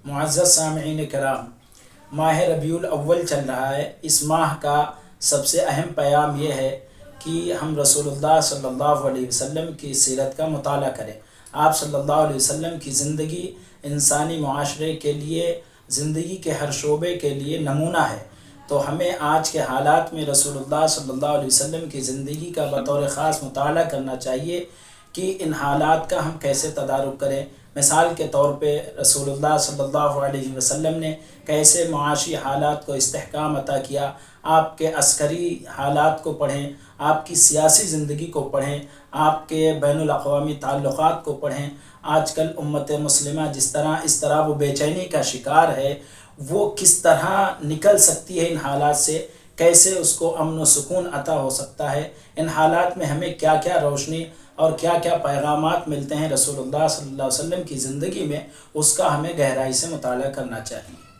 معزز سامعین کرام، ماہ ربیع الاول چل رہا ہے۔ اس ماہ کا سب سے اہم پیام یہ ہے کہ ہم رسول اللہ صلی اللہ علیہ وسلم کی سیرت کا مطالعہ کریں۔ آپ صلی اللہ علیہ وسلم کی زندگی انسانی معاشرے کے لیے، زندگی کے ہر شعبے کے لیے نمونہ ہے، تو ہمیں آج کے حالات میں رسول اللہ صلی اللہ علیہ وسلم کی زندگی کا بطور خاص مطالعہ کرنا چاہیے کہ ان حالات کا ہم کیسے تدارک کریں۔ مثال کے طور پہ رسول اللہ صلی اللہ علیہ وسلم نے کیسے معاشی حالات کو استحکام عطا کیا۔ آپ کے عسکری حالات کو پڑھیں، آپ کی سیاسی زندگی کو پڑھیں، آپ کے بین الاقوامی تعلقات کو پڑھیں۔ آج کل امت مسلمہ جس طرح اضطراب و بے چینی کا شکار ہے، وہ کس طرح نکل سکتی ہے ان حالات سے، کیسے اس کو امن و سکون عطا ہو سکتا ہے۔ ان حالات میں ہمیں کیا کیا روشنی اور کیا کیا پیغامات ملتے ہیں رسول اللہ صلی اللہ علیہ وسلم کی زندگی میں، اس کا ہمیں گہرائی سے مطالعہ کرنا چاہیے۔